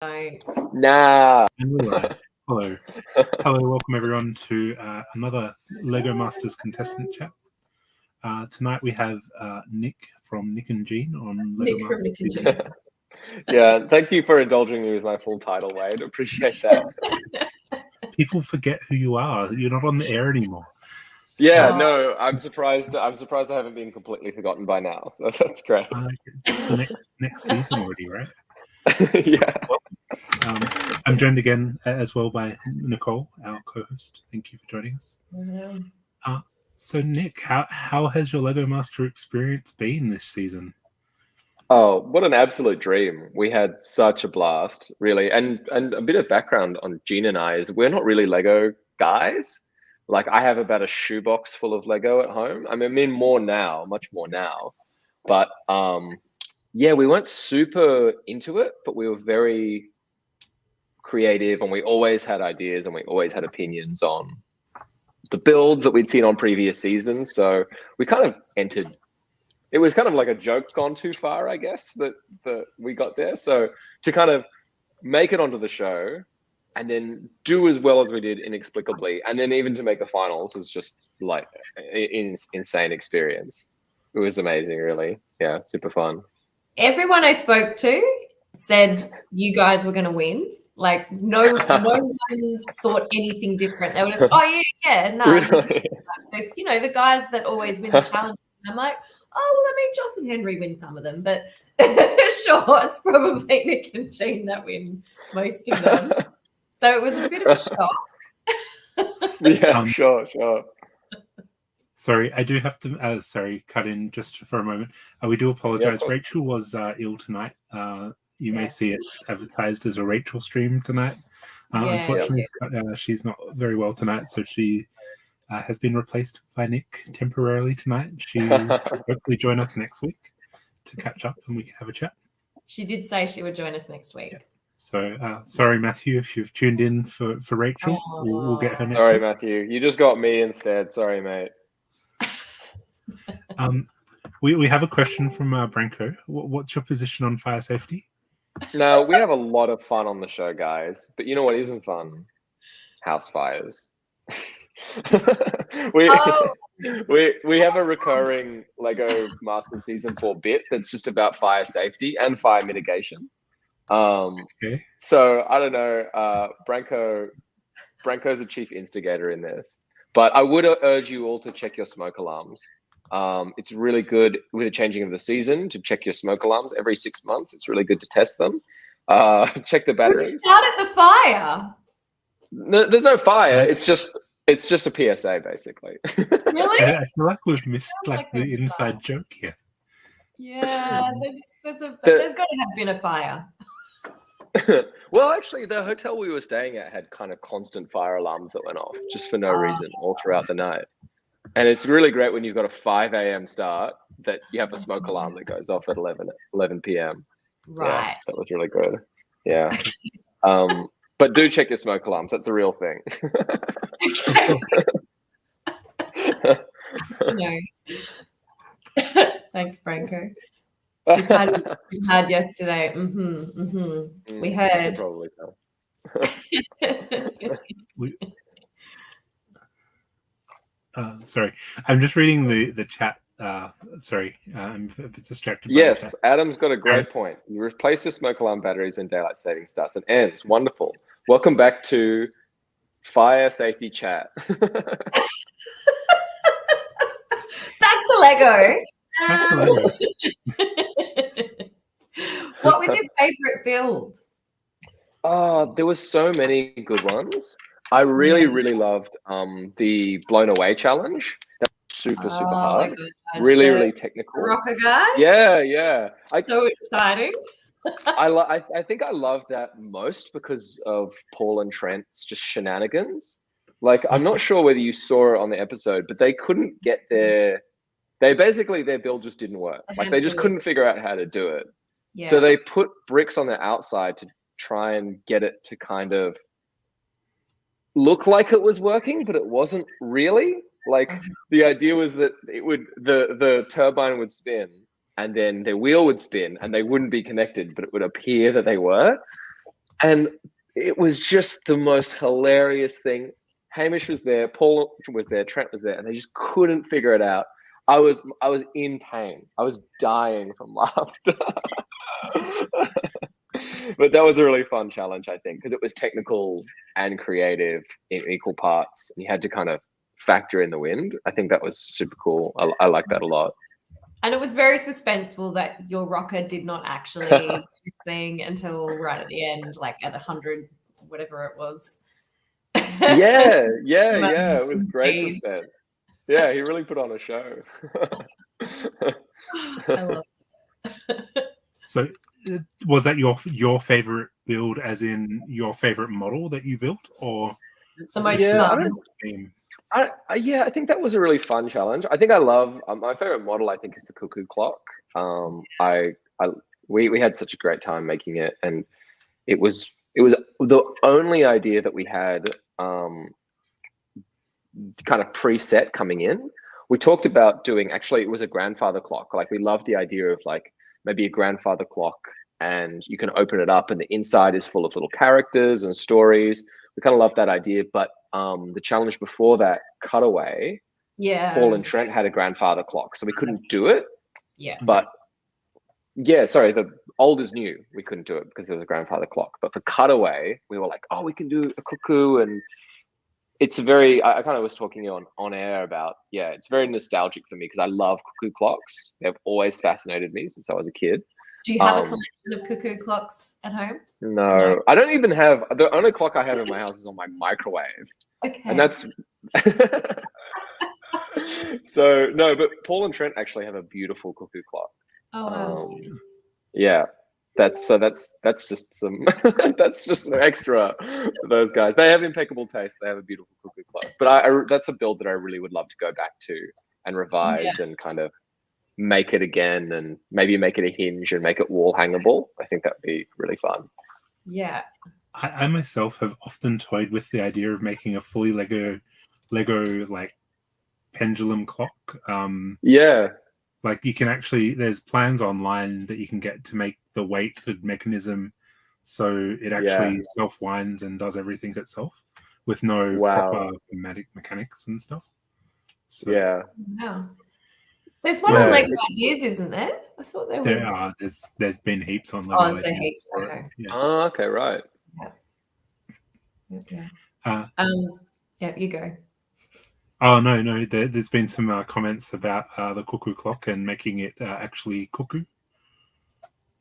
Nah. And we're live. Hello. Hello, welcome everyone to another LEGO Masters contestant chat. Tonight we have Nick from Nick and Jean on LEGO Nick Masters. from Nick and Jean. Yeah, thank you for indulging me with my full title, Wade. Appreciate that. People forget who you are. You're not on the air anymore. Yeah, no, I'm surprised. I haven't been completely forgotten by now. So that's great. Next season already, right? Yeah. I'm joined again as well by Nicole, our co-host. Thank you for joining us. Mm-hmm. So Nick, how has your LEGO Master experience been this season? Oh, what an absolute dream. We had such a blast, really. And a bit of background on Jean and I is we're not really Lego guys. Like I have about a shoebox full of Lego at home. I mean more now, much more now. But yeah, we weren't super into it, but we were very creative and we always had ideas and we always had opinions on the builds that we'd seen on previous seasons. So we kind of entered. It was kind of like a joke gone too far, I guess, that we got there. So to kind of make it onto the show and then do as well as we did inexplicably, and then even to make the finals was just like an insane experience. It was amazing, really. Yeah, super fun. Everyone I spoke to said you guys were going to win. Like no one thought anything different. They were just, oh yeah, no. Really? There's, the guys that always win the challenge. And I'm like, oh well, I mean, Joss and Henry win some of them, but sure, it's probably Nick and Jean that win most of them. So it was a bit of a shock. Yeah, sure. Sorry, I do have to cut in just for a moment. We do apologize. Yeah, Rachel was ill tonight. You may see it advertised as a Rachel stream tonight. Unfortunately, she's not very well tonight, so she has been replaced by Nick temporarily tonight. She will hopefully join us next week to catch up and we can have a chat. She did say she would join us next week. So sorry, Matthew, if you've tuned in for Rachel, we'll get her next Sorry, week. Matthew. You just got me instead. Sorry, mate. We have a question from Branko. What's your position on fire safety? No, we have a lot of fun on the show, guys. But you know what isn't fun? House fires. we have a recurring Lego Master Season 4 bit that's just about fire safety and fire mitigation. Okay. So I don't know. Branko's a chief instigator in this, but I would urge you all to check your smoke alarms. It's really good with the changing of the season to check your smoke alarms every 6 months. It's really good to test them. Check the batteries. Who started the fire? No, there's no fire. It's just a PSA, basically. Really? I feel like we've missed the inside joke here. Yeah, there's got to have been a fire. Well, actually, the hotel we were staying at had kind of constant fire alarms that went off just for no reason all throughout the night. And it's really great when you've got a 5 a.m. start that you have a smoke alarm that goes off at 11 p.m. Right. Yeah, that was really good. Yeah. But do check your smoke alarms. That's a real thing. Thanks, Branko. We had yesterday. We heard. Probably Sorry, I'm just reading the chat. Sorry, I'm a bit distracted. Yes, Adam's got a great point. You replace the smoke alarm batteries and daylight saving starts and ends. Wonderful. Welcome back to Fire Safety Chat. Back to Lego. What was your favorite build? Oh, there were so many good ones. I really loved the Blown Away challenge. That was super hard. Really technical. Rocker guy? Yeah. So exciting. I think I loved that most because of Paul and Trent's just shenanigans. Like, I'm not sure whether you saw it on the episode, but they couldn't get their build just didn't work. Like, they just couldn't figure out how to do it. Yeah. So they put bricks on the outside to try and get it to kind of look like it was working, but it wasn't really. Like, the idea was that the turbine would spin and then their wheel would spin and they wouldn't be connected, but it would appear that they were. And it was just the most hilarious thing. Hamish was there, Paul was there, Trent was there, and they just couldn't figure it out. I was in pain. I was dying from laughter. But that was a really fun challenge, I think, because it was technical and creative in equal parts. And you had to kind of factor in the wind. I think that was super cool. I like that a lot. And it was very suspenseful that your rocker did not actually do the thing until right at the end, like at 100, whatever it was. Yeah. It was great suspense. Yeah, he really put on a show. I love it. So was that your favorite build, as in your favorite model that you built, or the most fun? Game? I think that was a really fun challenge. I think I love my favorite model. I think is the cuckoo clock. We had such a great time making it, and it was the only idea that we had kind of preset coming in. We talked about doing, actually it was a grandfather clock. Like we loved the idea of like maybe a grandfather clock, and you can open it up and the inside is full of little characters and stories. We kind of loved that idea, but the challenge before that, Cutaway, Paul and Trent had a grandfather clock, so we couldn't do it. Yeah. But yeah, sorry, the old is new. We couldn't do it because there was a grandfather clock. But for Cutaway, we were like, oh, we can do a cuckoo. And it's very, I kind of was talking on air about, it's very nostalgic for me because I love cuckoo clocks. They've always fascinated me since I was a kid. Do you have a collection of cuckoo clocks at home? No, I don't even have, the only clock I have in my house is on my microwave. Okay. And that's, so no, but Paul and Trent actually have a beautiful cuckoo clock. Oh, wow. Yeah, that's just some, that's just some extra for those guys. They have impeccable taste. They have a beautiful cuckoo clock. But that's a build that I really would love to go back to and revise and kind of make it again, and maybe make it a hinge and make it wall hangable. I think that'd be really fun. Yeah. I myself have often toyed with the idea of making a fully Lego like pendulum clock. Like you can actually, there's plans online that you can get to make the weighted mechanism so it actually self-winds and does everything itself with no proper mechanics and stuff. So, wow. There's one on Lego Ideas, isn't there? I thought there was. There's been heaps on Lego Ideas. Heaps. Okay. Oh, okay, right. Yeah, you go. Oh no! There's been some comments about the cuckoo clock and making it actually cuckoo.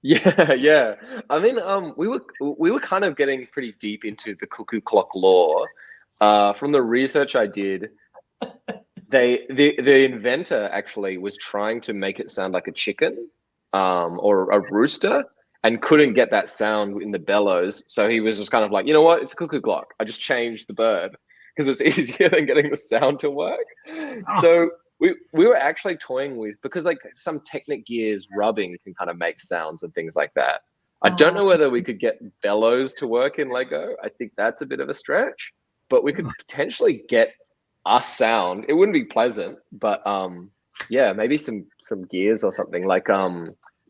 Yeah. I mean, we were kind of getting pretty deep into the cuckoo clock lore. From the research I did, the inventor actually was trying to make it sound like a chicken, or a rooster, and couldn't get that sound in the bellows. So he was just kind of like, you know what? It's a cuckoo clock. I just changed the bird because it's easier than getting the sound to work. So we were actually toying with, because like some Technic gears rubbing can kind of make sounds and things like that. I don't know whether we could get bellows to work in Lego. I think that's a bit of a stretch, but we could potentially get a sound. It wouldn't be pleasant, but maybe some gears or something, like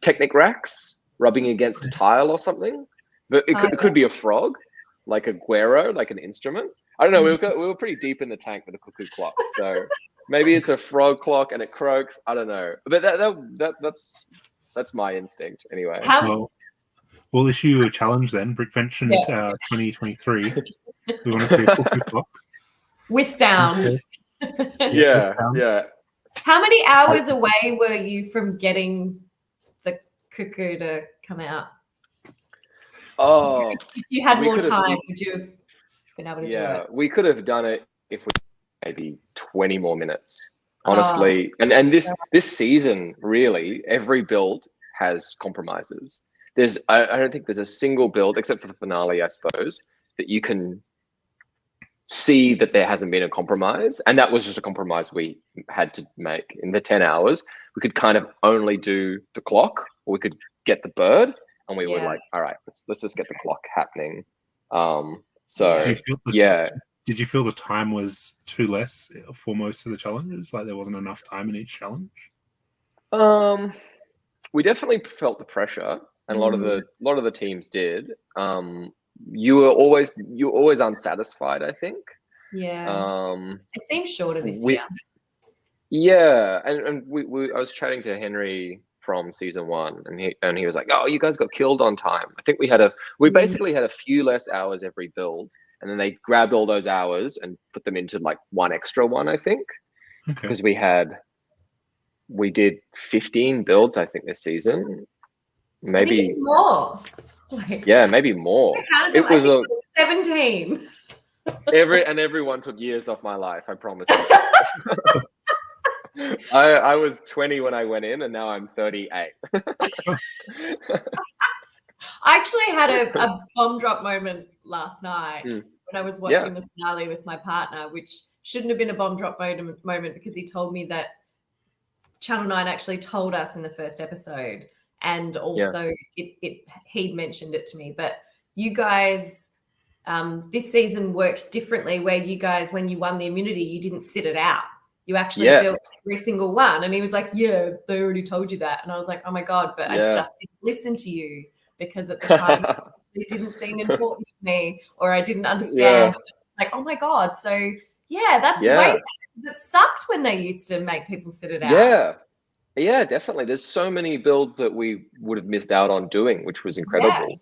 Technic racks rubbing against a tile or something. But it could be a frog, like a guero, like an instrument. I don't know. We were pretty deep in the tank with the cuckoo clock, so maybe it's a frog clock and it croaks. I don't know, but that's my instinct anyway. We'll issue a challenge then. Brickvention 2023. We want to see a cuckoo clock with sound. Yeah. How many hours away were you from getting the cuckoo to come out? Oh, if you had more time, would you have been able to do it? Yeah, we could have done it if we maybe 20 more minutes, honestly. And this season, really, every build has compromises. I don't think there's a single build, except for the finale, I suppose, that you can see that there hasn't been a compromise. And that was just a compromise we had to make. In the 10 hours, we could kind of only do the clock, or we could get the bird, and we were like, all right, let's just get the clock happening. Did you feel the time was too less for most of the challenges? Like there wasn't enough time in each challenge? We definitely felt the pressure, and a lot of the teams did. you were always unsatisfied, I think. Yeah. It seems shorter this year. Yeah, and I was chatting to Henry from season 1, and he was like, "Oh, you guys got killed on time." I think we basically had a few less hours every build, and then they grabbed all those hours and put them into like one extra one, I think, because we did 15 builds, I think, this season, maybe more. Maybe more. It was 17. Everyone took years off my life, I promise you. I was 20 when I went in, and now I'm 38. I actually had a bomb drop moment last night when I was watching the finale with my partner, which shouldn't have been a bomb drop moment because he told me that Channel 9 actually told us in the first episode, and also he'd mentioned it to me. But you guys, this season worked differently, where you guys, when you won the immunity, you didn't sit it out. You actually built every single one. And he was like, yeah, they already told you that. And I was like, oh my God, but I just didn't listen to you because at the time it didn't seem important to me, or I didn't understand. Like, oh my God. So that's way better. It sucked when they used to make people sit it out. Yeah, definitely. There's so many builds that we would have missed out on doing, which was incredible.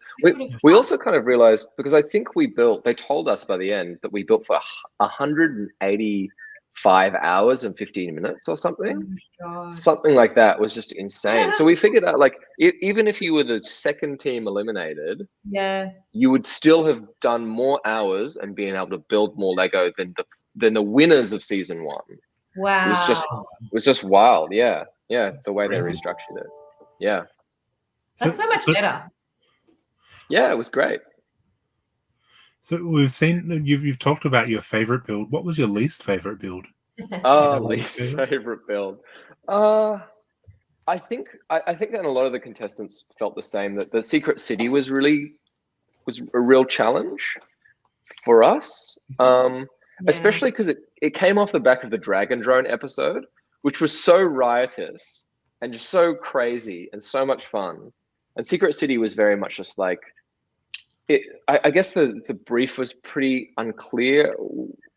We also kind of realized, because I think they told us by the end that we built for 185 hours and 15 minutes or something. Something like that was just insane. So we figured out, like, even if you were the second team eliminated, you would still have done more hours and been able to build more Lego than the winners of season 1. Wow. It was just wild. Yeah, the way they restructured it. Yeah. That's so much better. Yeah, it was great. So we've seen you've talked about your favorite build. What was your least favorite build? Least favorite build. I think that a lot of the contestants felt the same, that the Secret City was a real challenge for us. Especially because it came off the back of the Dragon Drone episode, which was so riotous and just so crazy and so much fun. And Secret City was very much just like I guess the brief was pretty unclear.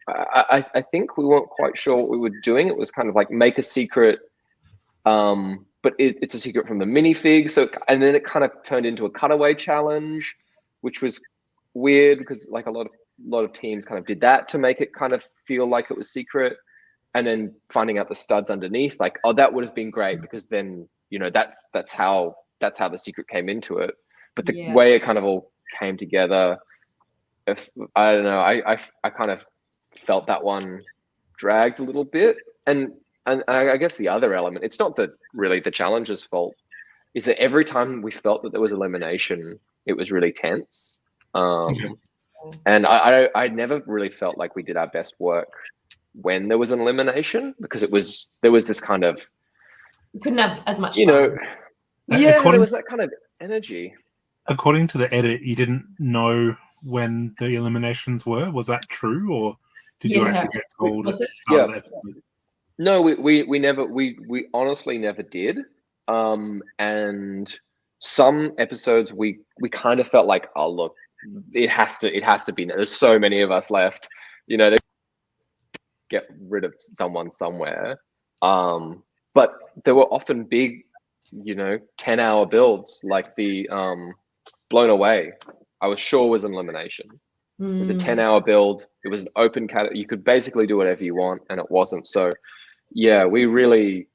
I think we weren't quite sure what we were doing. It was kind of like make a secret, but it's a secret from the minifig. So, and then it kind of turned into a cutaway challenge, which was weird because like a lot of teams kind of did that to make it kind of feel like it was secret, and then finding out the studs underneath, like, oh, that would have been great because then that's how the secret came into it. But the way it kind of all came together, I don't know, I kind of felt that one dragged a little bit, and I guess the other element, it's not really the challenger's fault, is that every time we felt that there was elimination, it was really tense. And I never really felt like we did our best work when there was an elimination, because there was this kind of, you couldn't have as much fun. There was that kind of energy. According to the edit, you didn't know when the eliminations were. Was that true, or did you actually get told at the start of the episode? No, we honestly never did. And some episodes we kind of felt like, oh look, it has to be. There's so many of us left, they get rid of someone somewhere. But there were often big, 10-hour builds, like the Blown Away. I was sure was an elimination. It was a 10-hour build. It was an open cat. You could basically do whatever you want, and it wasn't. So, yeah, we really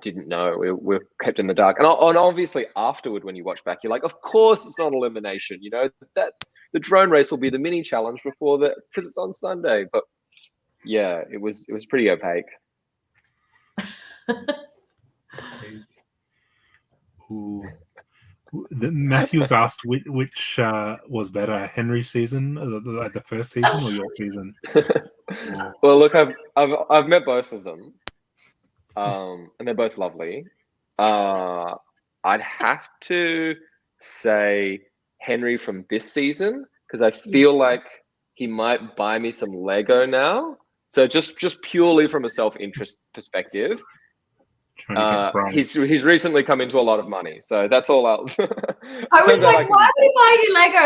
didn't know. We were kept in the dark. And obviously afterward, when you watch back, you're like, of course it's not elimination. That the drone race will be the mini challenge before that, because it's on Sunday. But yeah, it was pretty opaque. Ooh. Matthew was asked which was better, Henry's season, like the first season, or your season? Well, look, I've met both of them, and they're both lovely. I'd have to say Henry from this season, because I feel like he might buy me some Lego now. So just purely from a self-interest perspective, Trying to get bribes. He's recently come into a lot of money, so that's all out. I was like, why do you buy you Lego?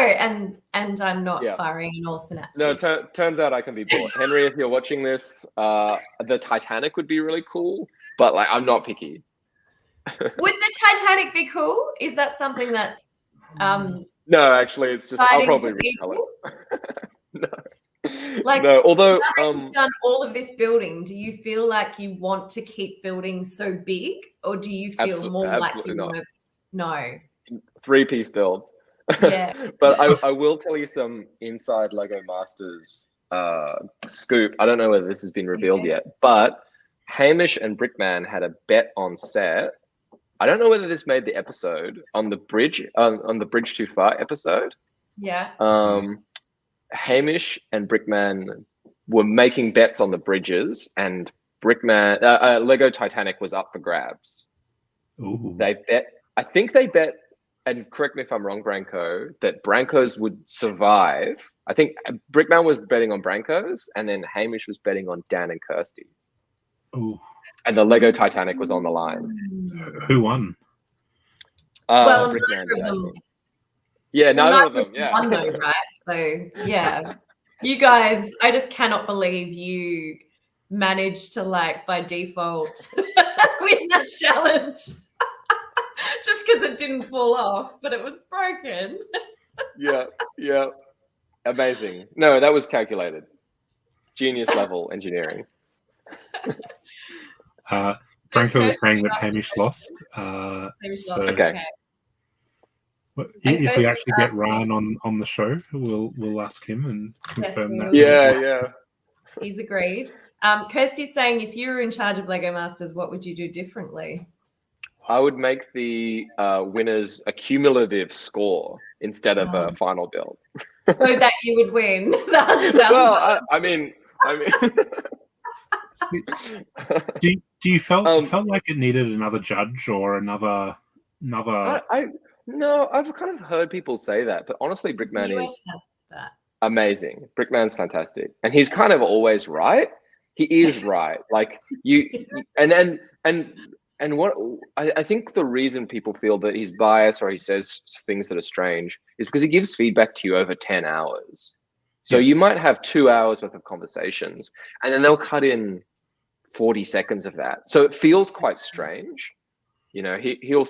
And I'm not firing in all synapses. No, turns out I can be bought. Henry, if you're watching this, the Titanic would be really cool, but like I'm not picky. Would the Titanic be cool? Is that something that's no, actually, it's just I'll probably retell it. No. Like, no, although you've done all of this building, do you feel like you want to keep building so big, or do you feel more like you want to? No. 3-piece builds. Yeah. But I will tell you some inside Lego Masters scoop. I don't know whether this has been revealed yet, but Hamish and Brickman had a bet on set. I don't know whether this made the episode on the bridge on the Bridge Too Far episode. Yeah. Hamish and Brickman were making bets on the bridges, and Brickman Lego Titanic was up for grabs. Ooh. They bet. I think they bet, and correct me if I'm wrong, Branko, that Brancos would survive. I think Brickman was betting on Brancos, and then Hamish was betting on Dan and Kirsty's. Ooh. And the Lego Titanic was on the line. Who won? Well, Brickman neither of them. Yeah, neither of them. Yeah. Won though, right? So yeah, you guys, I just cannot believe you managed to like by default win that challenge. Just because it didn't fall off, but it was broken. Yeah. Amazing. No, that was calculated. Genius level engineering. Branko was saying that Hamish lost. Okay. If we actually get Ryan on the show, we'll ask him and confirm that. Yeah. He's agreed. Kirsty's saying, if you were in charge of Lego Masters, what would you do differently? I would make the winners a cumulative score instead of a final build, so that you would win. Well, I mean. do you felt like it needed another judge or another? No, I've kind of heard people say that, but honestly, Brickman is amazing. Brickman's fantastic, and he's kind of always right. He is right. Like and what I think the reason people feel that he's biased or he says things that are strange is because he gives feedback to you over 10 hours. So you might have 2 hours worth of conversations, and then they'll cut in 40 seconds of that. So it feels quite strange. You know, he'll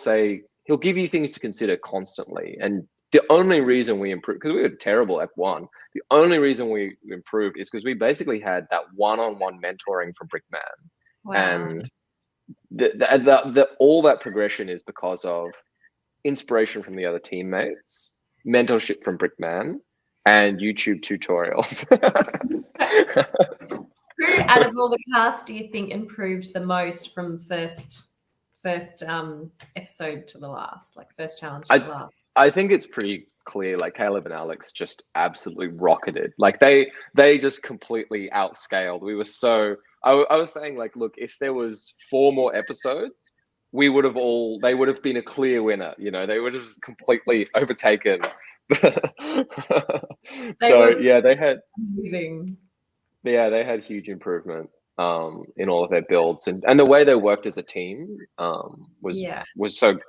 give you things to consider constantly. And the only reason we improved, because we were terrible at one, the only reason we improved is because we basically had that one-on-one mentoring from Brickman. Wow. And all that progression is because of inspiration from the other teammates, mentorship from Brickman, and YouTube tutorials. Who out of all the cast do you think improved the most from first episode to the last, like first challenge to the last? I think it's pretty clear, like Caleb and Alex just absolutely rocketed. Like they just completely outscaled. We were so, I was saying, like, look, if there was 4 more episodes, they would have been a clear winner. You know, they would have just completely overtaken. They had amazing. Yeah, they had huge improvement in all of their builds, and the way they worked as a team was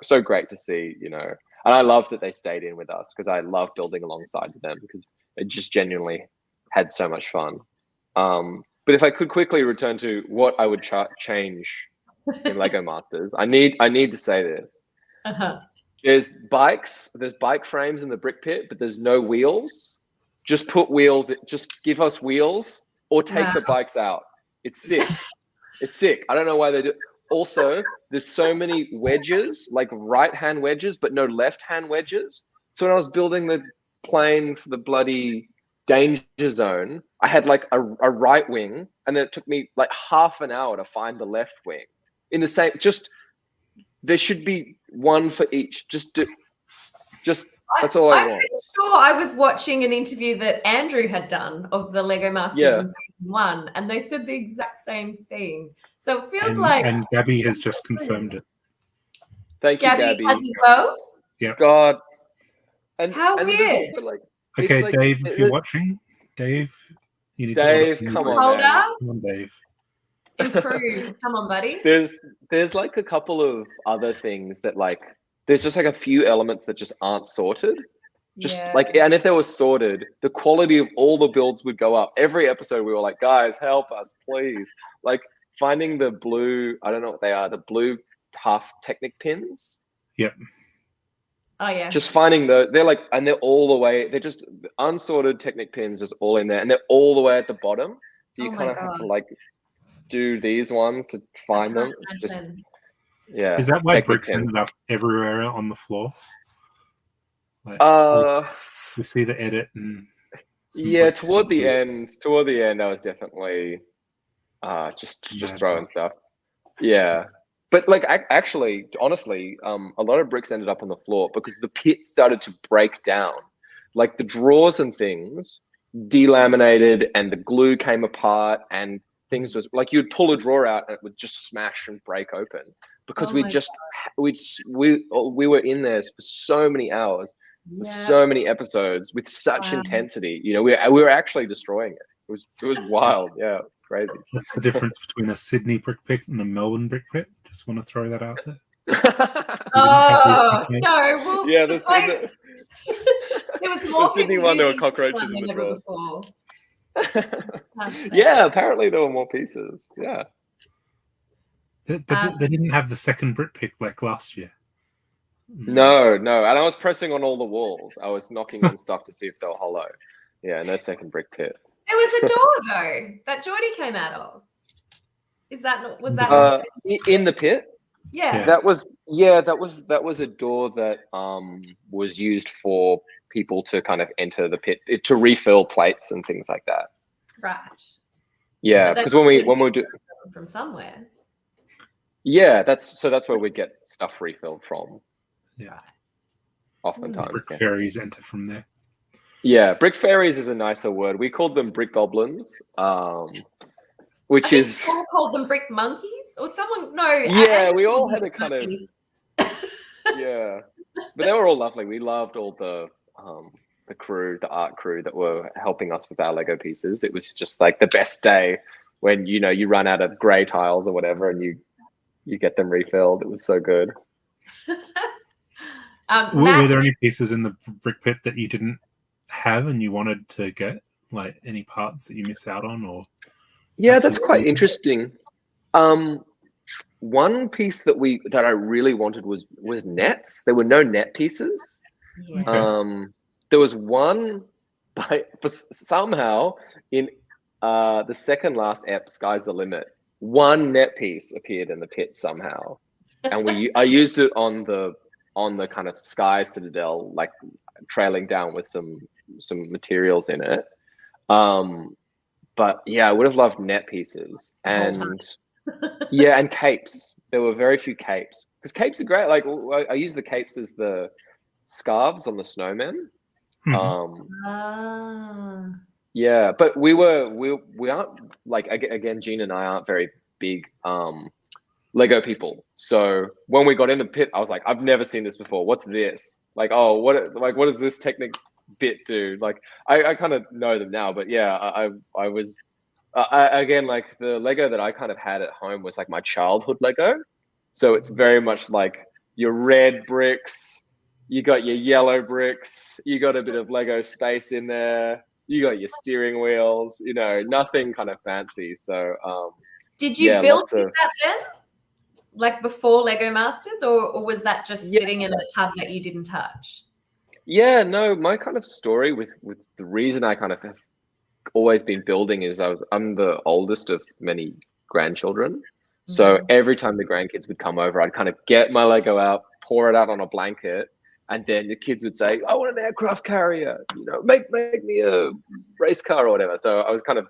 so great to see, you know. And I love that they stayed in with us because I love building alongside them because it just genuinely had so much fun. But if I could quickly return to what I would change in Lego Masters, I need to say this. There's bike frames in the brick pit, but there's no wheels. Just put wheels. Just give us wheels or take the bikes out. It's sick. It's sick. I don't know why they do. Also, there's so many wedges, like right-hand wedges, but no left-hand wedges. So when I was building the plane for the bloody danger zone, I had like a right wing, and then it took me like half an hour to find the left wing. In the same, there should be one for each. That's all I want. I'm sure I was watching an interview that Andrew had done of the Lego Masters in season 1, and they said the exact same thing. So it feels and Gabby has just confirmed it. Thank you, Gabby. Has as well? Yeah. God. How weird. Okay, like, Dave, if you're watching, Dave, you need to come on, Hold man. up. Come on, Dave. Improve. Come on, buddy. There's like a couple of other things that like there's just like a few elements that just aren't sorted. Just Yeah. like, and if they were sorted, the quality of all the builds would go up. Every episode we were like, guys, help us, please. Like finding the blue, I don't know what they are, the blue tough Technic pins. Yep. Oh yeah. Just finding they're like, and they're all the way, they're just unsorted Technic pins just all in there, and they're all the way at the bottom. So you kind of have to like do these ones to find them. It's just, yeah. Is that why Technic bricks pins. ended up everywhere on the floor? Like, we see the edit and yeah, toward the end, I was definitely just throwing stuff. Yeah. But like actually, honestly, a lot of bricks ended up on the floor because the pit started to break down. Like the drawers and things delaminated and the glue came apart and things was like you'd pull a drawer out and it would just smash and break open because we were in there for so many hours, for so many episodes with such intensity. You know, we were actually destroying it. It was wild. Yeah, it's crazy. What's the difference between a Sydney brick pit and a Melbourne brick pit? Just want to throw that out there. Oh no! Well, yeah, there was more. The Sydney one, there were cockroaches in the drawer. Yeah, apparently there were more pieces. Yeah, but they didn't have the second brick pick like last year. No, and I was pressing on all the walls. I was knocking on stuff to see if they were hollow. Yeah, no second brick pit. There was a door though that Geordie came out of. Was that in the pit? Yeah. That was a door that was used for people to kind of enter the pit to refill plates and things like that. Right. Yeah, because when we do from somewhere. Yeah, that's where we get stuff refilled from. Yeah. Oftentimes. Brick fairies enter from there. Yeah, brick fairies is a nicer word. We called them brick goblins, which is someone called them brick monkeys or someone. No. Yeah, we all had a kind of. Yeah, but they were all lovely. We loved all the art crew that were helping us with our Lego pieces. It was just like the best day when you run out of grey tiles or whatever, and you get them refilled. It was so good. Were there any pieces in the brick pit that you didn't have and you wanted to get, like any parts that you missed out on? Or yeah, that's quite interesting. One piece that I really wanted was nets. There were no net pieces. Okay. There was one, somehow in the second last ep, Sky's the Limit, one net piece appeared in the pit somehow, and I used it on the kind of Sky Citadel, like trailing down with some materials in it. But yeah, I would have loved net pieces and yeah, and capes. There were very few capes because capes are great. Like I use the capes as the scarves on the snowmen. Yeah, but we aren't, like, again, Gene and I aren't very big Lego people. So when we got in the pit, I was like, I've never seen this before. What's this? Like, oh, what does this Technic bit do? Like, I kind of know them now, but yeah, I was again, like the Lego that I kind of had at home was like my childhood Lego. So it's very much like your red bricks, you got your yellow bricks, you got a bit of Lego space in there, you got your steering wheels, nothing kind of fancy. So did you build that then? Like before Lego Masters, or was that just sitting in a tub that you didn't touch? Yeah, no, my kind of story with the reason I kind of have always been building is I'm the oldest of many grandchildren. So every time the grandkids would come over, I'd kind of get my Lego out, pour it out on a blanket, and then the kids would say, I want an aircraft carrier, make me a race car or whatever. So I was kind of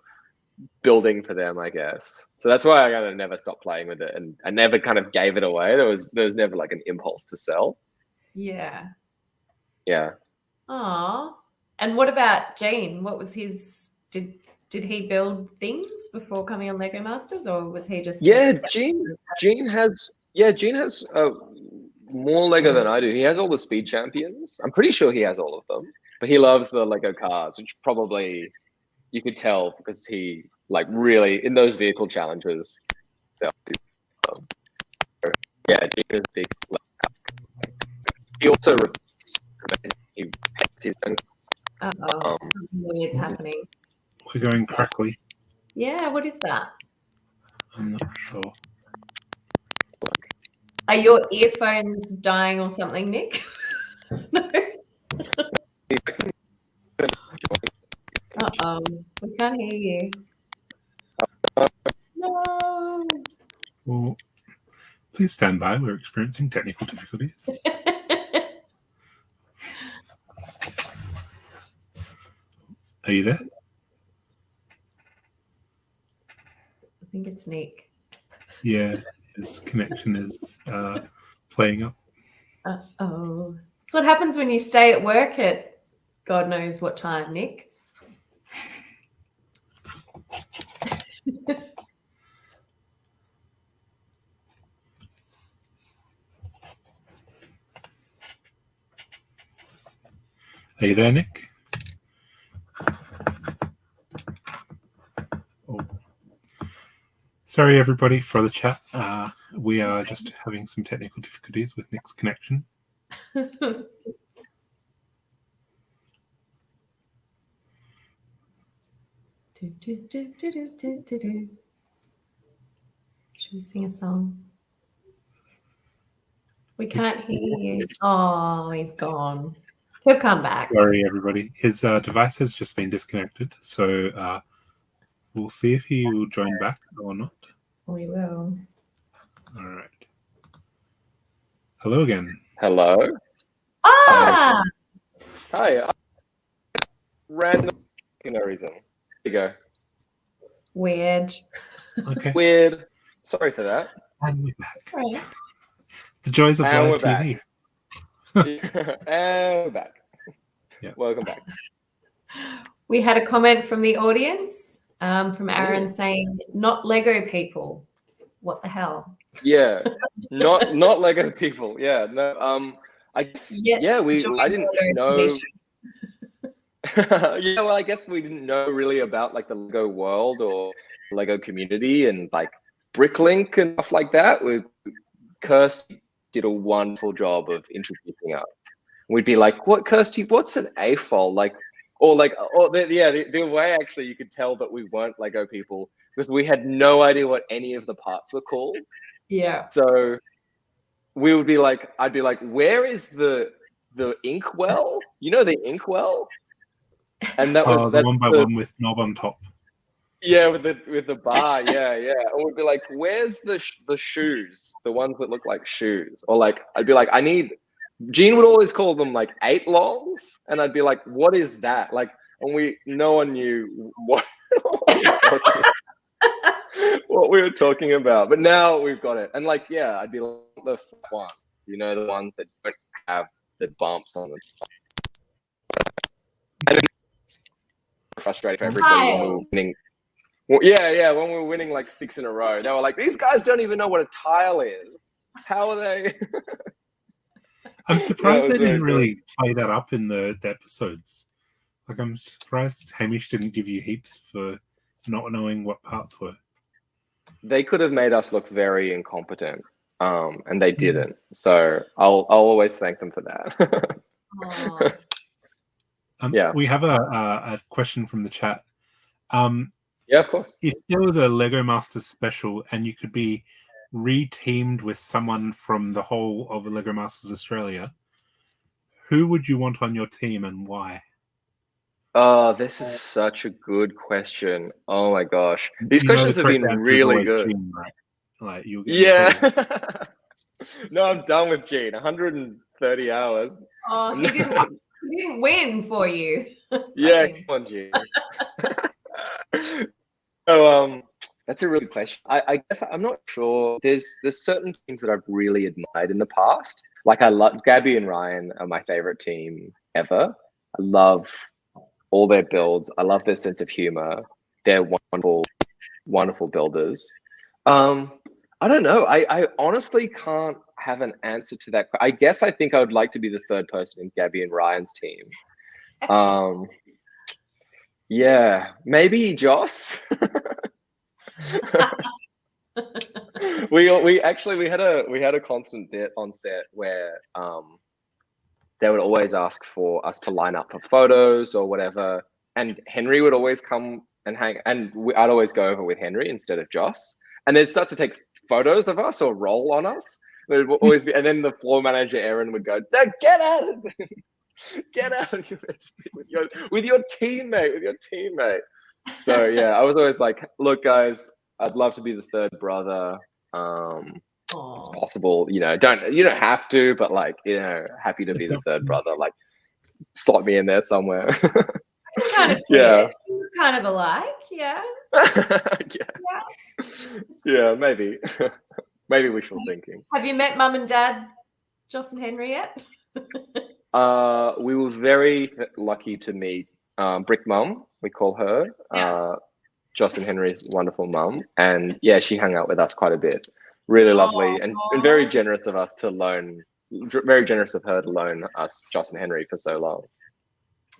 building for them, I guess. So that's why I kind of never stopped playing with it, and I never kind of gave it away. There was never like an impulse to sell. Yeah. Yeah. Aw. And what about Gene? What was his? Did he build things before coming on Lego Masters, or was he just? Yeah, Gene has more Lego than I do. He has all the Speed Champions. I'm pretty sure he has all of them, but he loves the Lego cars, which probably you could tell because he, like, really in those vehicle challenges, itself. Yeah, Gina's big. He also he paints his own. Something weird's happening. We're going crackly. Yeah, what is that? I'm not sure. Are your earphones dying or something, Nick? No. We can't hear you. No. Well, please stand by. We're experiencing technical difficulties. Are you there? I think it's Nick. Yeah, his connection is playing up. Uh-oh. That's what happens when you stay at work at God knows what time, Nick. Are you there, Nick? Oh. Sorry, everybody, for the chat. We are just having some technical difficulties with Nick's connection. Should we sing a song? We can't hear you. Oh, he's gone. He'll come back. Sorry, everybody. His device has just been disconnected, so we'll see if he will join back or not. We will. All right. Hello again. Hello. Ah! Hi. Random no reason. Here you go. Weird. Okay. Weird. Sorry for that. And we're back. Right. The joys of And live we're TV. And we're back. Yeah. Welcome back. We had a comment from the audience, from Aaron saying, "Not Lego people." What the hell? Yeah. Not Lego people. Yeah. No. I guess. Yes, Yeah. I didn't know. Nation. Yeah. Well, I guess we didn't know really about like the Lego world or Lego community and like Bricklink and stuff like that. Kirsty did a wonderful job of introducing us. We'd be like, "What, Kirsty? What's an AFOL?" Like, the way actually you could tell that we weren't Lego people because we had no idea what any of the parts were called. Yeah. So we would be like, I'd be like, "Where is the inkwell? You know the inkwell?" And that was the 1x1 with knob on top. Yeah, with the bar, yeah. And we'd be like, "Where's the shoes? The ones that look like shoes?" Or like, I'd be like, "I need." Gene would always call them like 8 longs, and I'd be like, "What is that?" Like, and no one knew what what we were talking about. But now we've got it, and like, yeah, I'd be like the one, the ones that don't have the bumps on them. And then frustrated for everybody when we were winning. Well, yeah, when we were winning like 6 in a row, they were like, "These guys don't even know what a tile is. How are they?" I'm surprised they didn't really play that up in the episodes. Like, I'm surprised Hamish didn't give you heaps for not knowing what parts were. They could have made us look very incompetent, and they didn't. So I'll always thank them for that. Yeah. We have a question from the chat. Yeah, of course. If there was a Lego Masters special and you could be re-teamed with someone from the whole of Lego Masters Australia, who would you want on your team and why? Oh, this is such a good question. Oh my gosh. These questions have been really good. Gene, right? Like, you'll get yeah. No, I'm done with Gene. 130 hours. Oh, he didn't win for you. Yeah, come on, Gene. So that's a really good question. I guess I'm not sure. There's certain teams that I've really admired in the past. Like, I love Gabby and Ryan are my favorite team ever. I love all their builds. I love their sense of humor. They're wonderful, wonderful builders. I don't know. I honestly can't have an answer to that. I guess I think I would like to be the third person in Gabby and Ryan's team. Yeah, maybe Joss. we had a constant bit on set where they would always ask for us to line up for photos or whatever, and Henry would always come and hang, and I'd always go over with Henry instead of Joss, and they'd start to take photos of us or roll on us. It would always be, and then the floor manager Aaron would go, "No, get out! Get out! You're meant to be with your teammate." So yeah, I was always like, "Look, guys, I'd love to be the third brother. It's possible, you don't have to, but like, happy to be the third brother. Like, slot me in there somewhere." Kind of it. Kind of alike, yeah. Yeah, maybe. Maybe wishful thinking. Have you met Mum and Dad, Joss and Henry, yet? We were very lucky to meet Brick Mum, we call her. Joss and Henry's wonderful mum. And yeah, she hung out with us quite a bit. Really lovely and very generous of us to loan, very generous of her to loan us Joss and Henry for so long.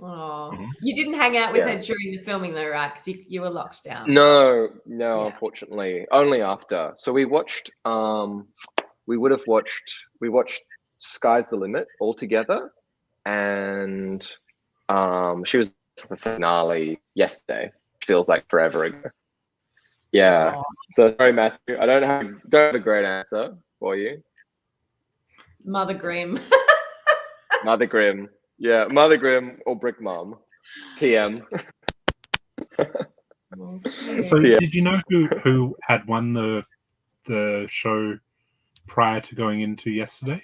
Oh, you didn't hang out with her during the filming though, right? Because you were locked down. No, unfortunately, only after. So we watched. We watched Sky's the Limit all together, and she was at the finale yesterday. Feels like forever ago. Yeah. Oh. So sorry, Matthew. I don't have a great answer for you. Mother Grimm. Mother Grimm. Yeah, Mother Grimm or Brick Mum. TM. So did you know who had won the show prior to going into yesterday?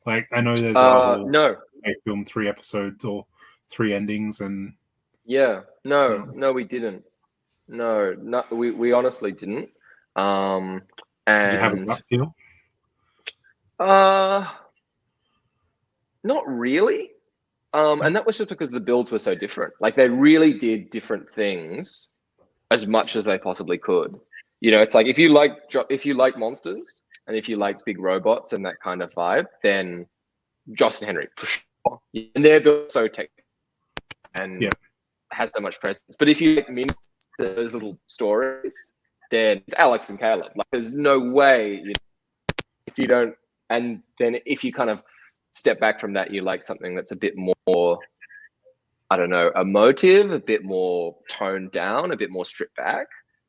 Like, I know there's no. They filmed 3 episodes or 3 endings, and no, we didn't. No, we honestly didn't. And did you have a gut feel? Not really. And that was just because the builds were so different. Like, they really did different things as much as they possibly could. It's like if you like monsters and if you like big robots and that kind of vibe, then Joss and Henry for sure. And they're built so technical and has so much presence. But if you like those little stories, then it's Alex and Caleb. Like, there's no way if you don't. And then if you kind of step back from that, you like something that's a bit more, I don't know, emotive, a bit more toned down, a bit more stripped back,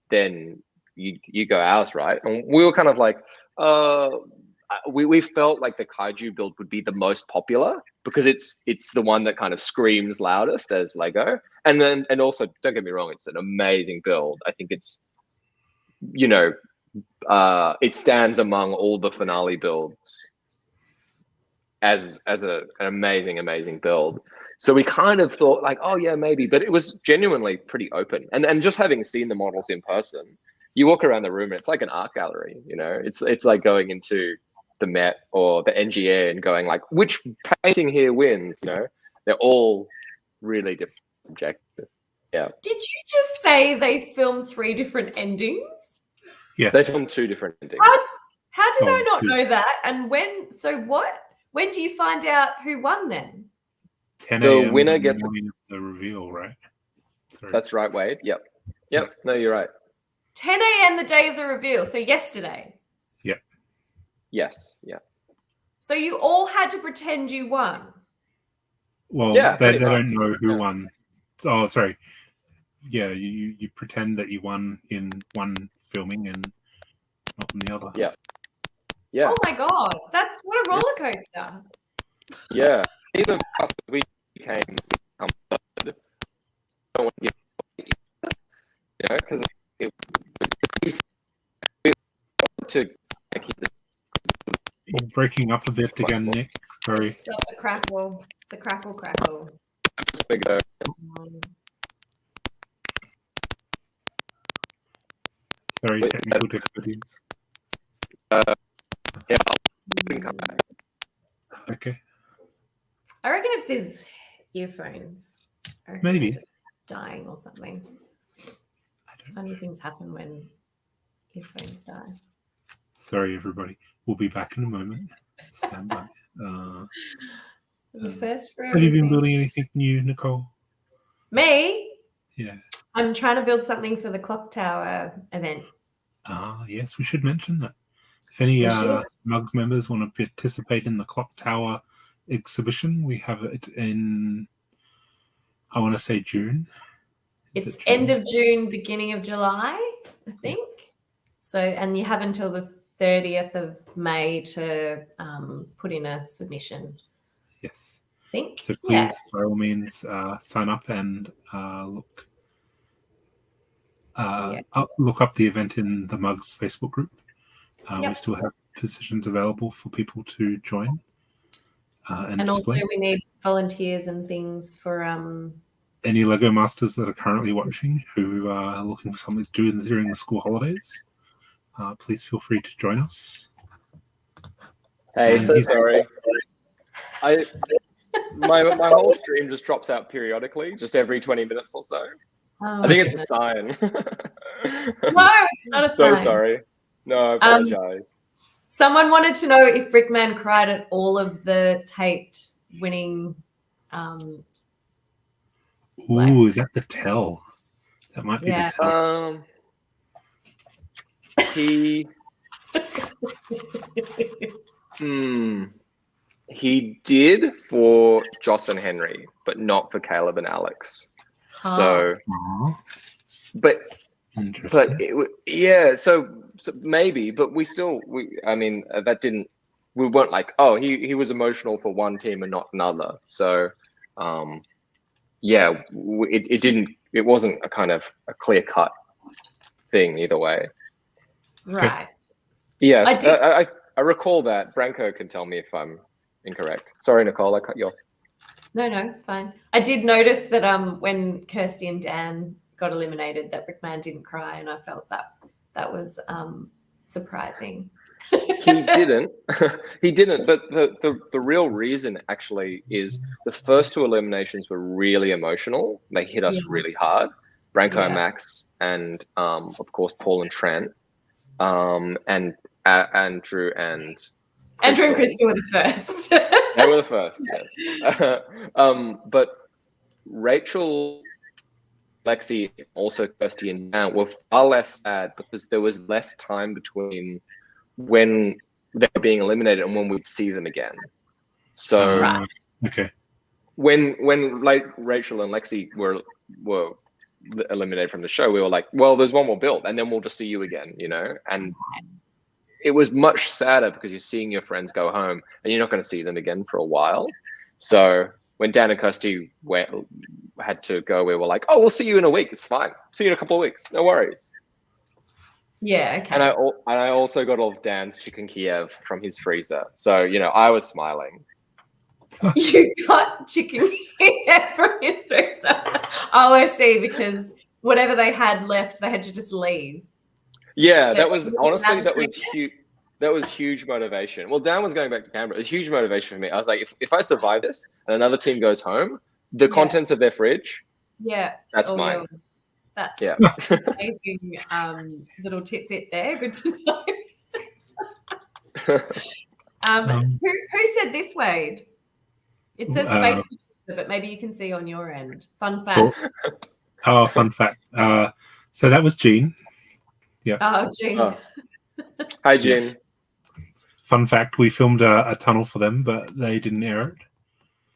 then you go ours, right? And we were kind of like, we felt like the kaiju build would be the most popular because it's the one that kind of screams loudest as Lego. And also, don't get me wrong, it's an amazing build. I think it's, it stands among all the finale builds as an amazing build. So we kind of thought like, oh yeah, maybe, but it was genuinely pretty open. And just having seen the models in person, you walk around the room and it's like an art gallery, it's like going into the Met or the NGA and going like, which painting here wins, they're all really different, subjective. Yeah. Did you just say they filmed 3 different endings? Yes. They filmed 2 different endings. How did I not know that? And when do you find out who won then? 10 a.m. The winner gets the reveal, right? Sorry. That's right, Wade. Yep. No, you're right. 10 a.m. the day of the reveal. So yesterday. Yep. Yes. Yeah. So you all had to pretend you won. Well, they don't know who won. Oh, sorry. Yeah, you pretend that you won in one filming and not in the other. Yeah. Yeah. Oh my God, that's what a roller coaster. Yeah. Even after we became third, I don't want to give, because You're breaking up a bit again, Nick. Sorry. Stop the crackle. The crackle. Sorry, technical difficulties. Yeah, you can come back. Okay. I reckon it's his earphones. Maybe. Just dying or something. Funny things happen when earphones die. Sorry, everybody. We'll be back in a moment. Stand by. The first for have you been building anything new, Nicole? Me? Yeah. I'm trying to build something for the Clock Tower event. Yes, we should mention that. If any We should. Mugs members want to participate in the Clock Tower exhibition, we have it in, I want to say June. It's June? end of June, beginning of July, I think. So, and you have until the 30th of May to put in a submission. Yes. I think. So please, by all means, sign up and look up the event in the Mugs Facebook group. We still have positions available for people to join. And also we need volunteers and things for any Lego Masters that are currently watching who are looking for something to do during the school holidays. Please feel free to join us. Hey, so sorry. My whole stream just drops out periodically, just every 20 minutes or so. Oh, I think it's a sign. No, it's not a sign. So sorry. No, I apologize. Someone wanted to know if Brickman cried at all of the taped winning. Is that the tell? That might be the tell. He did for Joss and Henry, but not for Caleb and Alex. So, but so maybe, but we weren't like, oh, he was emotional for one team and not another. So, it wasn't a kind of a clear cut thing either way. Right. Yes, I recall that. Branko can tell me if I'm incorrect. Sorry, Nicole, I cut you off. No, it's fine. I did notice that when Kirsty and Dan got eliminated, that Brickman didn't cry, and I felt that was surprising. He didn't. He didn't. But the real reason actually is the first two eliminations were really emotional. They hit us really hard. Branko and Max, and of course Paul and Trent, and Andrew and Crystal were the first. They were the first, yes. But Rachel, Lexi, also Kirsty and Dan were far less sad because there was less time between when they were being eliminated and when we'd see them again. So when like Rachel and Lexi were eliminated from the show, we were like, well, there's one more build and then we'll just see you again, and it was much sadder because you're seeing your friends go home and you're not going to see them again for a while. So when Dan and Kirsty had to go, we were like, oh, we'll see you in a week. It's fine. See you in a couple of weeks. No worries. Yeah, okay. And I also got all of Dan's chicken Kiev from his freezer. So, I was smiling. You got chicken Kiev from his freezer? Oh, I see, because whatever they had left, they had to just leave. Yeah, that was huge. That was huge motivation. Well, Dan was going back to Canberra. It was huge motivation for me. I was like, if I survive this and another team goes home, the contents of their fridge, that's mine. Yours. That's amazing little tidbit there. Good to know. Who said this, Wade? It says Facebook, but maybe you can see on your end. Fun fact. Fun fact. So that was Jean. Yeah. Oh, Jean. Oh. Hi, Jean. Yeah. Fun fact: we filmed a tunnel for them, but they didn't air it.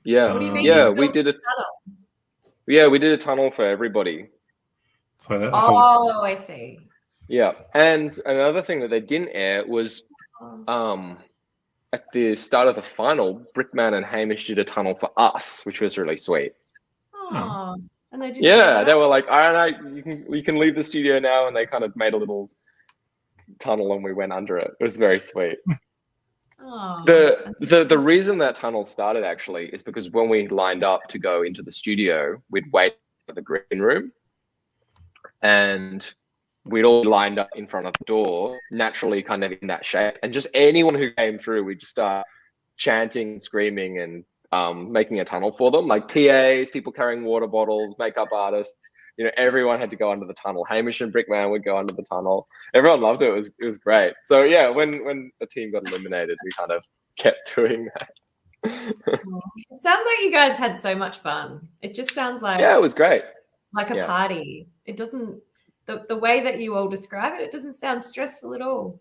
Yeah. What do you mean? We did a tunnel. Yeah, we did a tunnel for everybody. I see. Yeah, and another thing that they didn't air was, at the start of the final, Brickman and Hamish did a tunnel for us, which was really sweet. Oh. And they did. Yeah, they were like, all right, we can leave the studio now, and they kind of made a little tunnel and we went under it. It was very sweet. Oh, the reason that tunnel started actually is because when we lined up to go into the studio, we'd wait for the green room, and we'd all lined up in front of the door, naturally kind of in that shape, and just anyone who came through, we'd just start chanting, screaming, and making a tunnel for them, like PAs, people carrying water bottles, makeup artists. Everyone had to go under the tunnel. Hamish and Brickman would go under the tunnel. Everyone loved it. It was great. So yeah, when a team got eliminated, we kind of kept doing that. It sounds like you guys had so much fun. It just sounds like it was great. Like a party. It doesn't. the way that you all describe it, it doesn't sound stressful at all.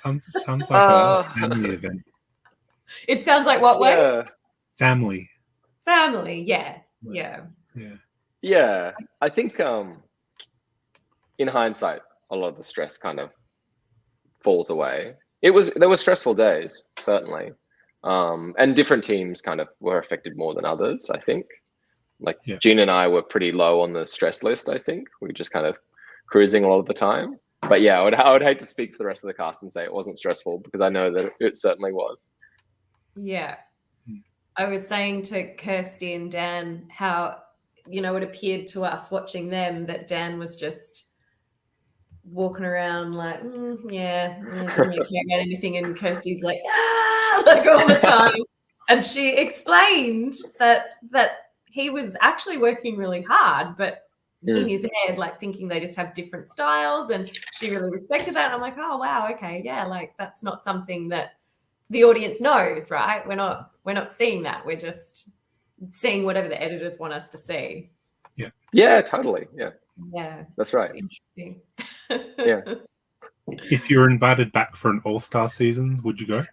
Sounds like a family event. It sounds like what way? Yeah. Family. Family, yeah. Yeah. I think in hindsight, a lot of the stress kind of falls away. There were stressful days, certainly. And different teams kind of were affected more than others, I think. Like Gina and I were pretty low on the stress list, I think. We were just kind of cruising a lot of the time. But yeah, I would hate to speak for the rest of the cast and say it wasn't stressful, because I know that it certainly was. Yeah. I was saying to Kirsty and Dan how, it appeared to us watching them that Dan was just walking around like, doesn't really care about anything. And Kirsty's like, like all the time. And she explained that he was actually working really hard, but in his head, like thinking they just have different styles, and she really respected that. And I'm like, oh wow, okay, yeah, like that's not something that the audience knows, right? We're not seeing that. We're just seeing whatever the editors want us to see. Yeah, totally. Yeah, that's right. Interesting. Yeah. If you're invited back for an all-star season, would you go?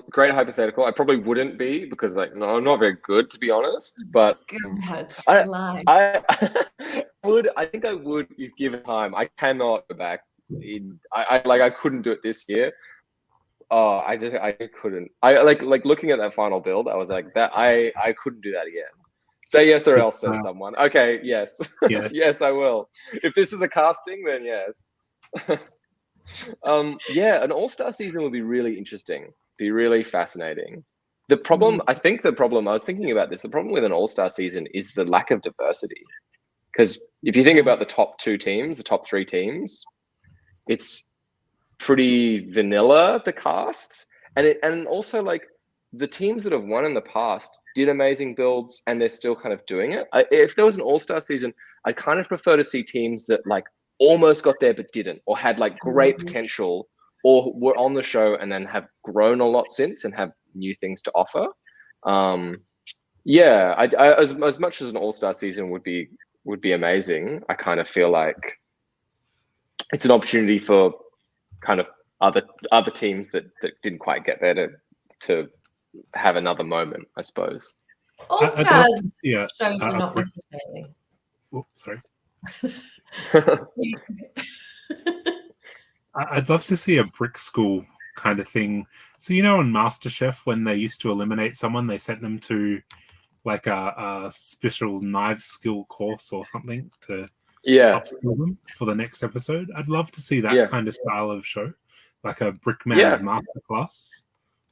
Great hypothetical. I probably wouldn't be, because I'm not very good, to be honest. But God, I would. I think I would if given time. I cannot go back. I couldn't do it this year. Oh, I couldn't. I like looking at that final build. I was like that. I couldn't do that again. Say yes or else, says someone. Okay, yes. Yeah. Yes, I will. If this is a casting, then yes. An all-star season would be really interesting, be really fascinating. The problem, I was thinking about this, the problem with an all-star season is the lack of diversity. Because if you think about the top 2 teams, the top 3 teams, it's pretty vanilla, the cast. And also, like, the teams that have won in the past did amazing builds, and they're still kind of doing it. If there was an all-star season, I'd kind of prefer to see teams that, like, almost got there but didn't, or had like great potential, or were on the show and then have grown a lot since and have new things to offer. As much as an all-star season would be amazing, I kind of feel like it's an opportunity for kind of other teams that didn't quite get there to have another moment, I suppose. All-stars shows are not necessarily. Oh, sorry. I'd love to see a brick school kind of thing. So on MasterChef, when they used to eliminate someone, they sent them to like a special knife skill course or something to upskill them for the next episode. I'd love to see that kind of style of show, like a Brickman's masterclass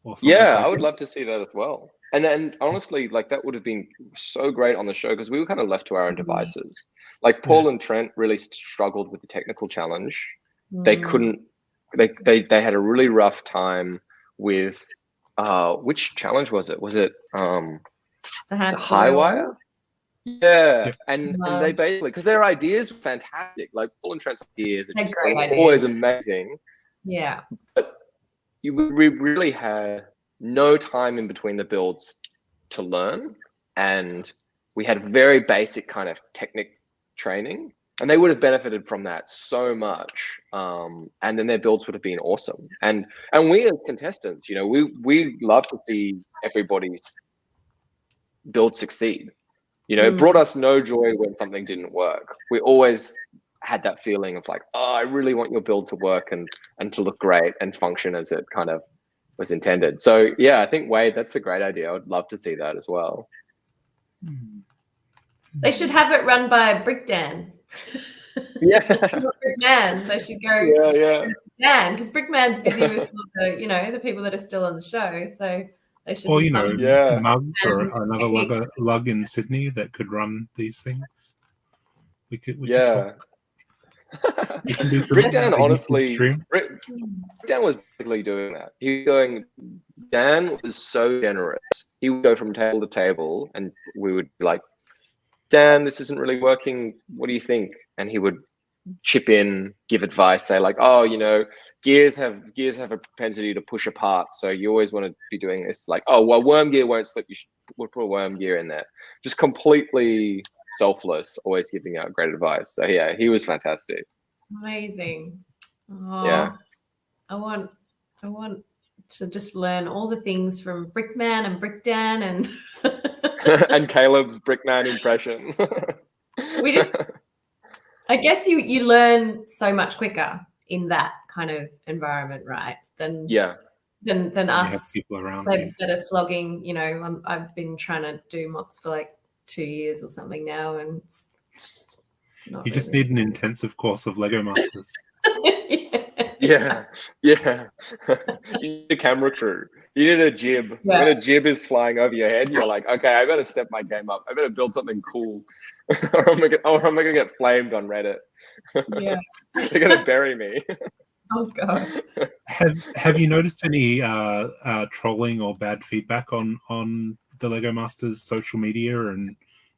or something. I would love to see that as well. And then honestly, like that would have been so great on the show, because we were kind of left to our own devices. Like Paul and Trent really struggled with the technical challenge. They couldn't. They had a really rough time with which challenge was it? Was it high wire? Yeah, and they basically, because their ideas were fantastic. Like Paul and Trent's ideas are just always amazing. Yeah, but we really had no time in between the builds to learn, and we had very basic kind of technique training, and they would have benefited from that so much. And then their builds would have been awesome. And we as contestants, we love to see everybody's build succeed. It brought us no joy when something didn't work. We always had that feeling of like, oh, I really want your build to work and to look great and function as it kind of was intended. So yeah, I think Wade, that's a great idea. I would love to see that as well. They should have it run by Brickdan. Yeah. Brickman. They should go. Yeah. Dan, because Brickman's busy with the people that are still on the show. So they should. Or Mugs or another lug in Sydney that could run these things. We could talk. Brickdan, honestly, Brickdan was basically doing that. Dan was so generous. He would go from table to table, and we would be like, Dan, this isn't really working. What do you think? And he would chip in, give advice, say like, oh, gears have a propensity to push apart, so you always want to be doing this. Like, oh, well, worm gear won't slip. You should put a worm gear in there. Just completely selfless, always giving out great advice. So yeah, he was fantastic. Amazing. Oh, Yeah. I want to just learn all the things from Brickman and Brickdan and And Caleb's Brickman impression. I guess you learn so much quicker in that kind of environment, right? Than us have people around plebs that are slogging. You know, I've been trying to do mocks for like 2 years or something now, and you just need an intensive course of Lego Masters. Yeah. You need a camera crew. You need a jib. Yeah. When a jib is flying over your head, you're like, okay, I better step my game up. I better build something cool, or am I gonna get flamed on Reddit? Yeah, they're gonna bury me. Oh god. Have you noticed any trolling or bad feedback on the Lego Masters social media and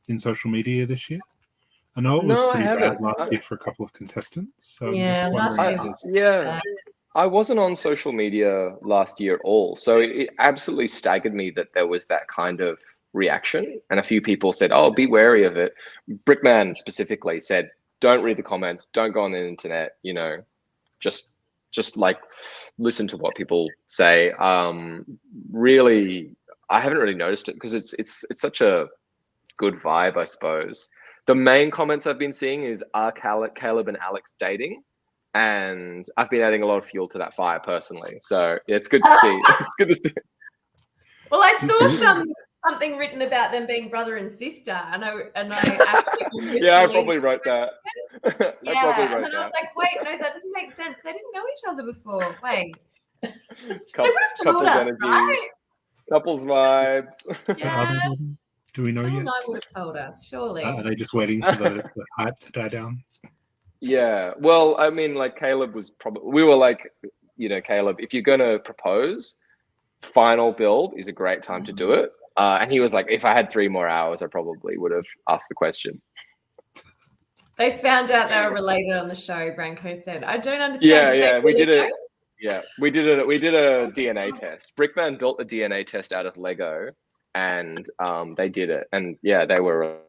in social media this year? I know it was pretty bad last year for a couple of contestants. So I'm just wondering. I wasn't on social media last year at all. So it absolutely staggered me that there was that kind of reaction. And a few people said, oh, be wary of it. Brickman specifically said, don't read the comments, don't go on the internet, you know, just like listen to what people say. Really, I haven't really noticed it because it's such a good vibe, I suppose. The main comments I've been seeing is, are Caleb and Alex dating? And I've been adding a lot of fuel to that fire personally. So yeah, it's good to see. It's good to see. Well, I saw something written about them being brother and sister, and I actually I probably wrote that. And then I was like, wait, no, that doesn't make sense. They didn't know each other before. Wait, they would have told us, energy, right? Couples vibes. Yeah. Do we know yet? I would have told us, surely. Are they just waiting for the hype to die down? Yeah, well, I mean, like Caleb was probably, we were like, you know, Caleb, if you're going to propose, final build is a great time to do it. And he was like, if I had 3 more hours, I probably would have asked the question. They found out they were related on the show, Branko said. I don't understand. Yeah, we did it. Yeah, we did it. We did a DNA test. Brickman built a DNA test out of Lego, and they did it. And yeah, they were.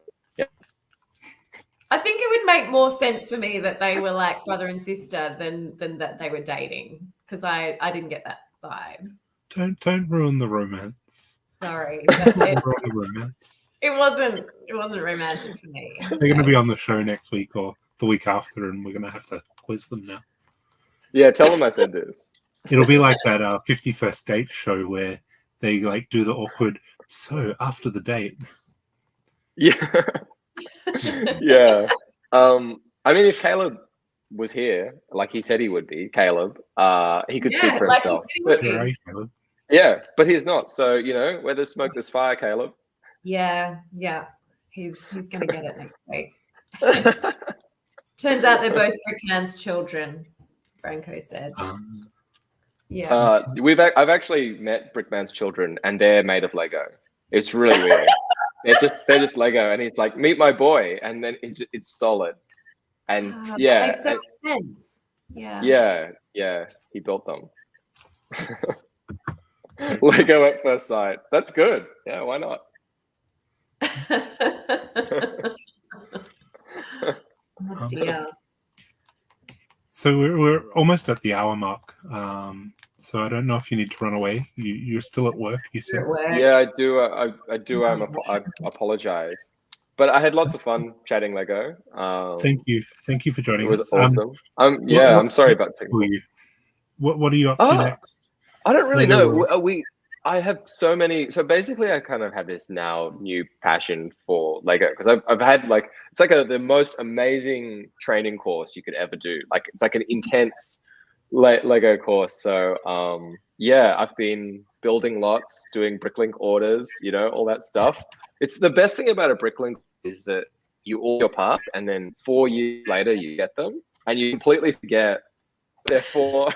I think it would make more sense for me that they were like brother and sister than that they were dating, because I didn't get that vibe. Don't ruin the romance. Sorry, it wasn't romantic for me. They're going to be on the show next week or the week after, and we're going to have to quiz them now. Yeah, tell them I said this. It'll be like that 51st Date show where they like do the awkward. So after the date. Yeah. Yeah. I mean, if Caleb was here, like he said he would be, Caleb, he could speak for himself. Yeah, but he's not. So, you know, where there's smoke, there's fire, Caleb. Yeah. He's going to get it next week. Turns out they're both Brickman's children, Branko said. Yeah. I've actually met Brickman's children, and they're made of Lego. It's really weird. they're just Lego, and he's like, meet my boy, and then it's solid. And that makes so much sense. Yeah, he built them. Lego at first sight. That's good. Yeah, why not? Oh dear. So we're almost at the hour mark. So I don't know if you need to run away. You're still at work, you said. Yeah, I do. I do. I apologize, but I had lots of fun chatting Lego. Thank you for joining us. It was awesome. I'm sorry about technical. What are you up to next? I don't really know. I have so many. So basically, I kind of have this now new passion for Lego because I've had like it's like the most amazing training course you could ever do. Like it's like an intense Lego course. So I've been building lots, doing Bricklink orders, you know, all that stuff. It's the best thing about a Bricklink is that you order your parts and then 4 years later you get them and you completely forget. Therefore.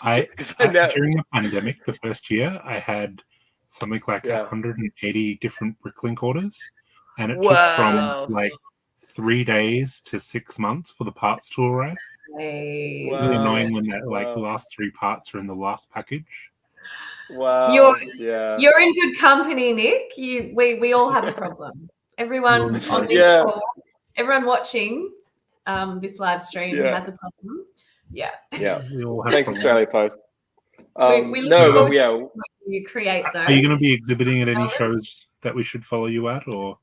During the pandemic, the first year, I had something like 180 different Bricklink orders, and it took from like 3 days to 6 months for the parts to arrive. Hey. Really annoying when that the last 3 parts are in the last package. Wow. You're in good company, Nick. We all have a problem. Everyone on this call, everyone watching this live stream who has a problem. Yeah. Thanks, Australia Post. We look forward to you create those. Are you going to be exhibiting at any shows that we should follow you at, or?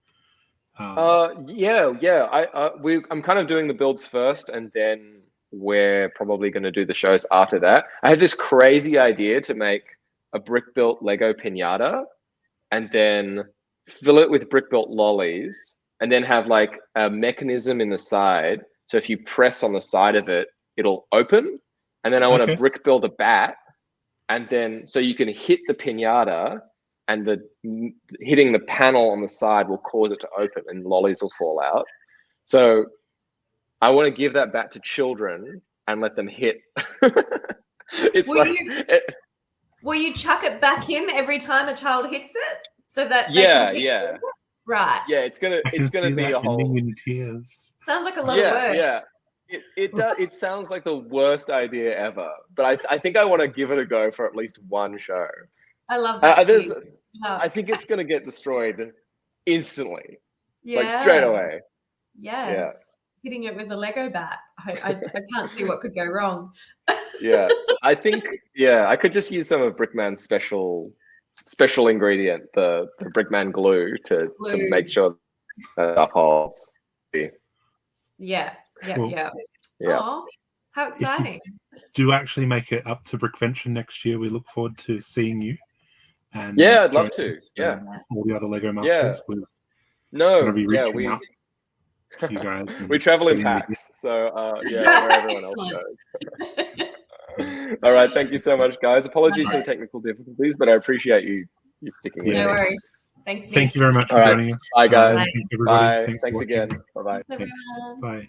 I'm kind of doing the builds first, and then we're probably going to do the shows after that. I had this crazy idea to make a brick-built Lego pinata, and then fill it with brick-built lollies, and then have like a mechanism in the side. So if you press on the side of it, it'll open. And then I want to brick-build a bat, and then so you can hit the pinata, and hitting the panel on the side will cause it to open, and lollies will fall out. So I want to give that bat to children and let them hit. Will you chuck it back in every time a child hits it, so that right? Yeah, it's gonna be a whole. Sounds like a lot of work. Yeah. It does. It sounds like the worst idea ever, but I think I want to give it a go for at least one show. I love that. I think it's going to get destroyed instantly, like straight away. Yes. Yeah. Hitting it with a Lego bat. I can't see what could go wrong. I think I could just use some of Brickman's special ingredient, the Brickman glue, to make sure that upholds. Yeah. Aww, how exciting! If you do actually make it up to Brickvention next year, we look forward to seeing you. And I'd love to. All the other Lego Masters. We're going to be reaching out to you guys. We travel in packs, so where everyone else goes. All right, thank you so much, guys. Apologies for the technical difficulties, but I appreciate you sticking with me. No worries. Thanks, Nick. Thank you very much for joining us. Bye, guys. Bye. Thanks again. Bye-bye. Bye.